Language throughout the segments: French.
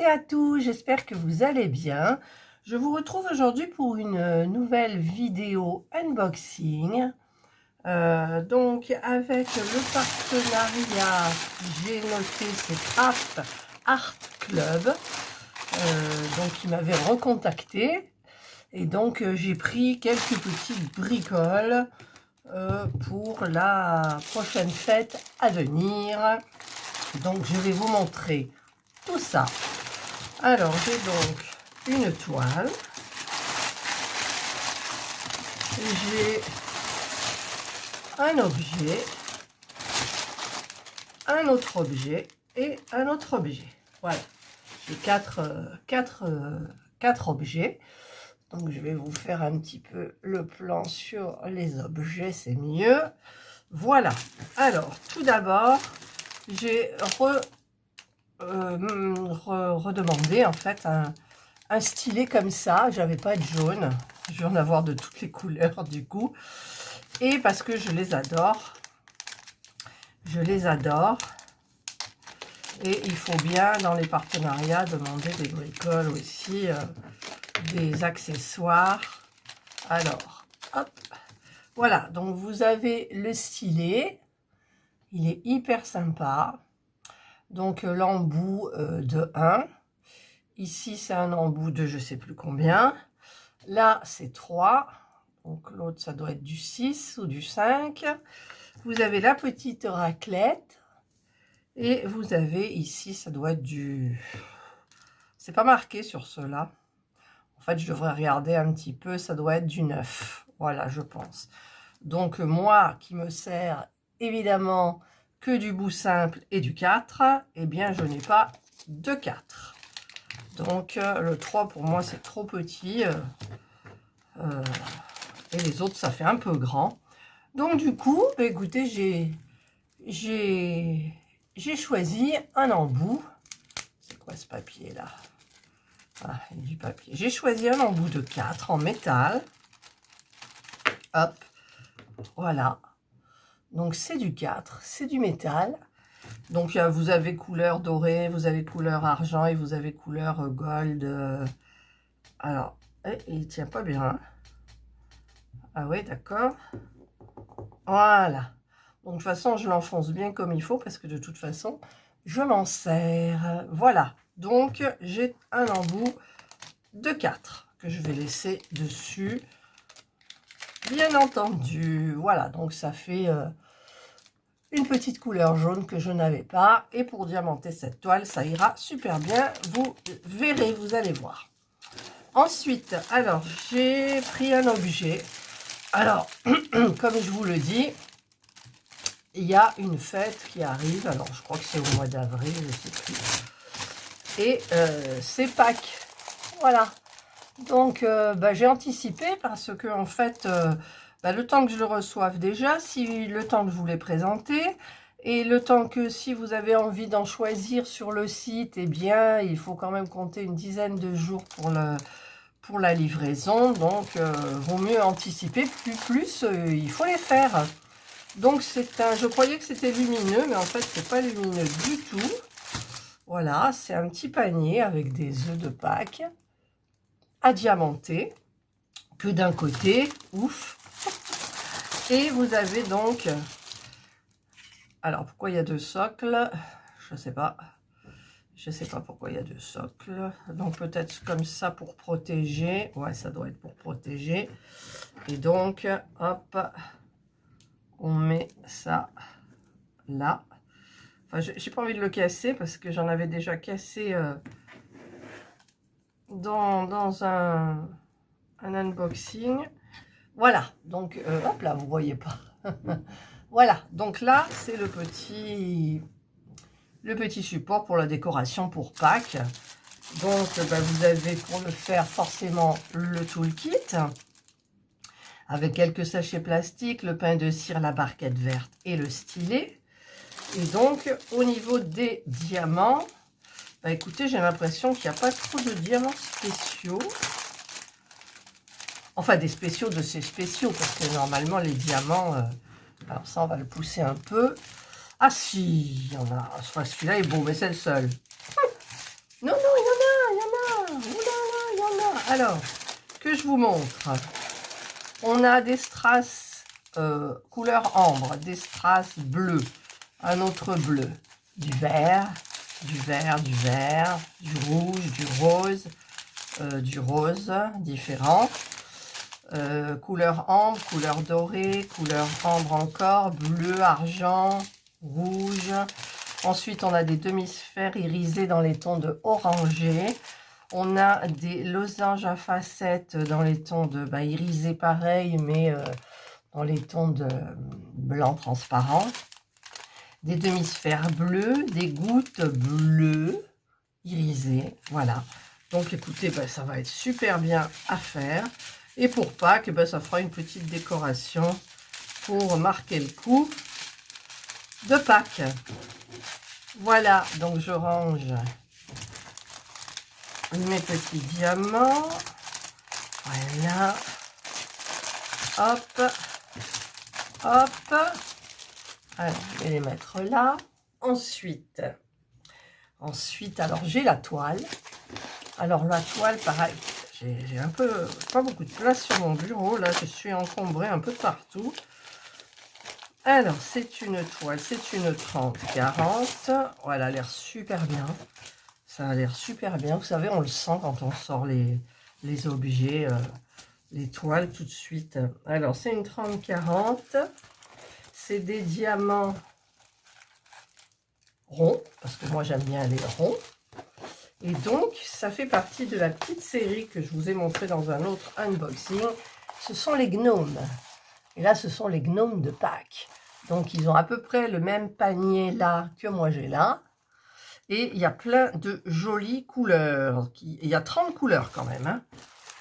à tous, j'espère que vous allez bien. Je vous retrouve aujourd'hui pour une nouvelle vidéo unboxing. Donc avec le partenariat, j'ai noté, c'est Craft Art Club, donc qui m'avait recontacté. Et donc j'ai pris quelques petites bricoles pour la prochaine fête à venir. Donc je vais vous montrer tout ça. Alors j'ai donc une toile, j'ai un objet, un autre objet et un autre objet. Voilà, j'ai quatre objets. Donc je vais vous faire un petit peu le plan sur les objets, c'est mieux. Voilà, alors tout d'abord j'ai redemandé en fait un stylet comme ça. J'avais pas de jaune, je vais en avoir de toutes les couleurs du coup, et parce que je les adore, et il faut bien dans les partenariats demander des bricoles aussi, des accessoires. Alors hop, voilà, donc vous avez le stylet, il est hyper sympa. Donc l'embout de 1, ici c'est un embout de je sais plus combien, là c'est 3, donc l'autre ça doit être du 6 ou du 5. Vous avez la petite raclette et vous avez ici, ça doit être du... C'est pas marqué sur ceux-là. En fait, je devrais regarder un petit peu, ça doit être du 9. Voilà, je pense. Donc moi qui me sers évidemment que du bout simple et du 4, eh bien je n'ai pas de 4. Donc le 3 pour moi c'est trop petit, et les autres ça fait un peu grand. Donc du coup, bah, écoutez, j'ai choisi un embout. C'est quoi ce papier là? Ah, il y a du papier. J'ai choisi un embout de 4 en métal. Hop, voilà. Donc c'est du 4, c'est du métal. Donc vous avez couleur dorée, vous avez couleur argent et vous avez couleur gold. Alors, il tient pas bien. Hein. Ah ouais, d'accord. Voilà. Donc de toute façon, je l'enfonce bien comme il faut parce que de toute façon, je m'en sers. Voilà. Donc j'ai un embout de 4 que je vais laisser dessus. Bien entendu. Voilà, donc ça fait... une petite couleur jaune que je n'avais pas, et pour diamanter cette toile ça ira super bien, vous verrez, vous allez voir. Ensuite, alors j'ai pris un objet. Alors comme je vous le dis, il y a une fête qui arrive, alors je crois que c'est au mois d'avril, je sais plus, et c'est Pâques. Voilà, donc bah, j'ai anticipé parce que en fait bah, le temps que je le reçoive déjà, si le temps que je vous l'ai présenté, et le temps que si vous avez envie d'en choisir sur le site, eh bien il faut quand même compter une dizaine de jours pour la livraison. Donc vaut mieux anticiper, plus il faut les faire. Donc c'est un, je croyais que c'était lumineux, mais en fait c'est pas lumineux du tout. Voilà, c'est un petit panier avec des œufs de Pâques à diamanter, que d'un côté, ouf. Et vous avez donc, alors pourquoi il y a 2 socles, je sais pas pourquoi il y a 2 socles, donc peut-être comme ça pour protéger, ouais ça doit être pour protéger, et donc hop, on met ça là, enfin j'ai pas envie de le casser parce que j'en avais déjà cassé dans un unboxing. Voilà, donc hop là, vous voyez pas. Voilà, donc là, c'est le petit support pour la décoration pour Pâques. Donc, bah, vous avez pour le faire forcément le toolkit, avec quelques sachets plastiques, le pain de cire, la barquette verte et le stylet. Et donc, au niveau des diamants, bah, écoutez, j'ai l'impression qu'il n'y a pas trop de diamants spéciaux. Enfin, des spéciaux de ces spéciaux, parce que normalement, les diamants... alors ça, on va le pousser un peu. Ah si, il y en a. Enfin, celui-là est beau, mais c'est le seul. Non, non, il y en a Alors, que je vous montre. On a des strass couleur ambre, des strass bleus, un autre bleu, du vert, du vert, du vert, du rouge, du rose, différents. Couleur ambre, couleur dorée, couleur ambre encore, bleu, argent, rouge. Ensuite, on a des demi-sphères irisées dans les tons de orangé. On a des losanges à facettes dans les tons de irisé pareil, mais dans les tons de blanc transparent. Des demi-sphères bleues, des gouttes bleues irisées. Voilà. Donc écoutez, ça va être super bien à faire. Et pour Pâques, ça fera une petite décoration pour marquer le coup de Pâques. Voilà, donc je range mes petits diamants. Voilà. Hop. Hop. Alors, je vais les mettre là. Ensuite, alors j'ai la toile. Alors la toile, pareil, j'ai un peu, pas beaucoup de place sur mon bureau. Là, je suis encombrée un peu partout. Alors, c'est une toile, c'est une 30-40. Voilà, elle a l'air super bien. Ça a l'air super bien. Vous savez, on le sent quand on sort les objets, les toiles tout de suite. Alors, c'est une 30-40. C'est des diamants ronds, parce que moi, j'aime bien les ronds. Et donc, ça fait partie de la petite série que je vous ai montré dans un autre unboxing. Ce sont les gnomes. Et là, ce sont les gnomes de Pâques. Donc, ils ont à peu près le même panier là que moi j'ai là. Et il y a plein de jolies couleurs. Il y a 30 couleurs quand même.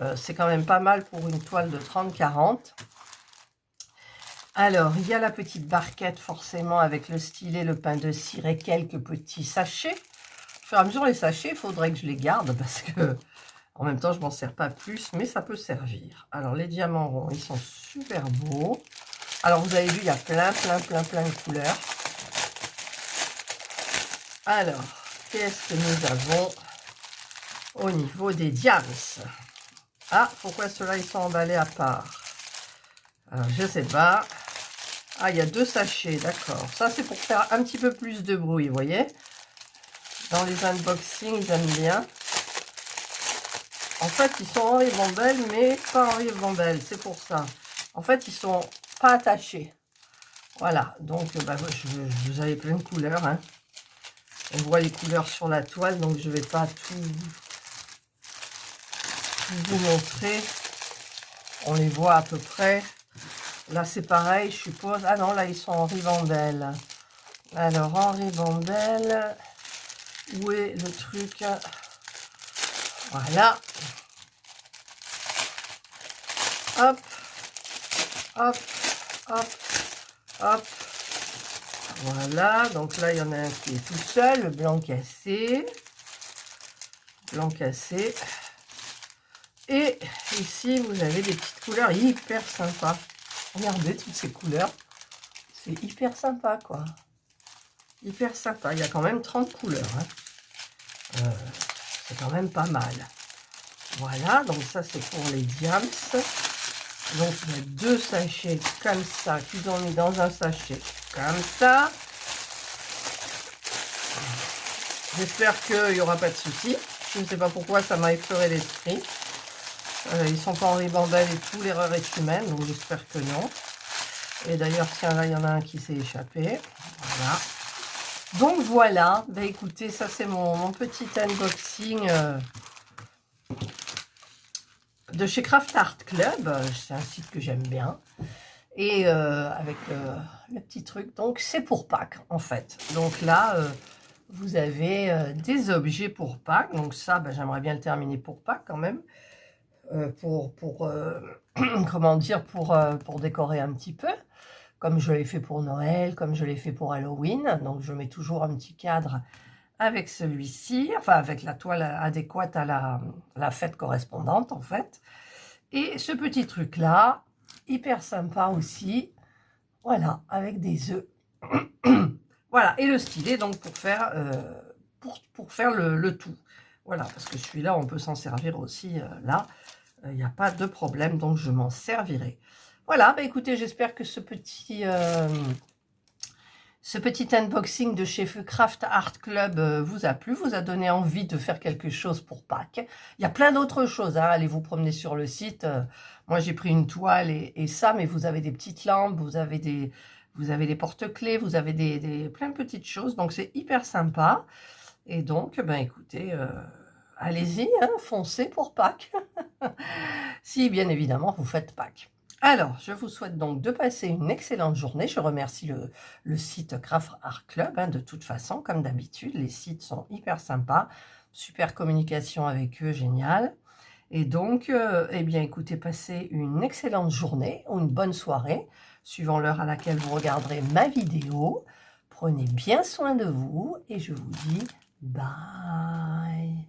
Hein. C'est quand même pas mal pour une toile de 30-40. Alors, il y a la petite barquette forcément avec le stylet, le pain de cire et quelques petits sachets. Au fur et à mesure, les sachets, il faudrait que je les garde parce que en même temps, je m'en sers pas plus, mais ça peut servir. Alors, les diamants ronds, ils sont super beaux. Alors, vous avez vu, il y a plein de couleurs. Alors, qu'est-ce que nous avons au niveau des diams? Ah, pourquoi ceux-là, ils sont emballés à part? Alors, je sais pas. Ah, il y a 2 sachets, d'accord. Ça, c'est pour faire un petit peu plus de bruit, vous voyez? Dans les unboxings, j'aime bien. En fait, ils sont en ribambelle, mais pas en ribambelle, c'est pour ça. En fait, ils sont pas attachés. Voilà, donc vous avez plein de couleurs. Hein. On voit les couleurs sur la toile, donc je ne vais pas tout vous montrer. On les voit à peu près. Là, c'est pareil, je suppose. Ah non, là, ils sont en ribambelle. Alors, en ribambelle, où est le truc? Voilà. Hop, hop, hop, hop. Voilà, donc là, il y en a un qui est tout seul, le blanc cassé. Blanc cassé. Et ici, vous avez des petites couleurs hyper sympas. Regardez toutes ces couleurs. C'est hyper sympa, quoi. Hyper sympa. Il y a quand même 30 couleurs. Hein. C'est quand même pas mal. Voilà, donc ça, c'est pour les diams. Donc, il y a 2 sachets comme ça qu'ils ont mis dans un sachet comme ça. J'espère qu'il n'y aura pas de soucis. Je ne sais pas pourquoi ça m'a effleuré l'esprit. Ils sont pas en ribambelle et tout, l'erreur est humaine, donc j'espère que non. Et d'ailleurs, tiens, là, il y en a un qui s'est échappé. Voilà. Donc voilà, bah, écoutez, ça c'est mon petit unboxing de chez Craft Art Club. C'est un site que j'aime bien. Et avec le petit truc, donc c'est pour Pâques en fait. Donc là, vous avez des objets pour Pâques. Donc ça, j'aimerais bien le terminer pour Pâques quand même. Comment dire, pour décorer un petit peu, comme je l'ai fait pour Noël, comme je l'ai fait pour Halloween. Donc je mets toujours un petit cadre avec celui-ci, enfin avec la toile adéquate à la fête correspondante en fait. Et ce petit truc là, hyper sympa aussi, voilà, avec des œufs. Voilà, et le stylet donc pour faire le tout. Voilà, parce que celui-là, on peut s'en servir aussi là. Il n'y a pas de problème, donc je m'en servirai. Voilà, bah écoutez, j'espère que ce petit unboxing de chez Craft Art Club vous a plu, vous a donné envie de faire quelque chose pour Pâques. Il y a plein d'autres choses, hein. Allez vous promener sur le site. Moi, j'ai pris une toile et ça, mais vous avez des petites lampes, vous avez des porte-clés, vous avez plein de petites choses. Donc, c'est hyper sympa. Et donc, ben écoutez, allez-y, hein, foncez pour Pâques. Si, bien évidemment, vous faites Pâques. Alors, je vous souhaite donc de passer une excellente journée. Je remercie le site Craft Art Club. Hein, de toute façon, comme d'habitude, les sites sont hyper sympas. Super communication avec eux, génial. Et donc, eh bien, écoutez, passez une excellente journée ou une bonne soirée, suivant l'heure à laquelle vous regarderez ma vidéo. Prenez bien soin de vous et je vous dis bye.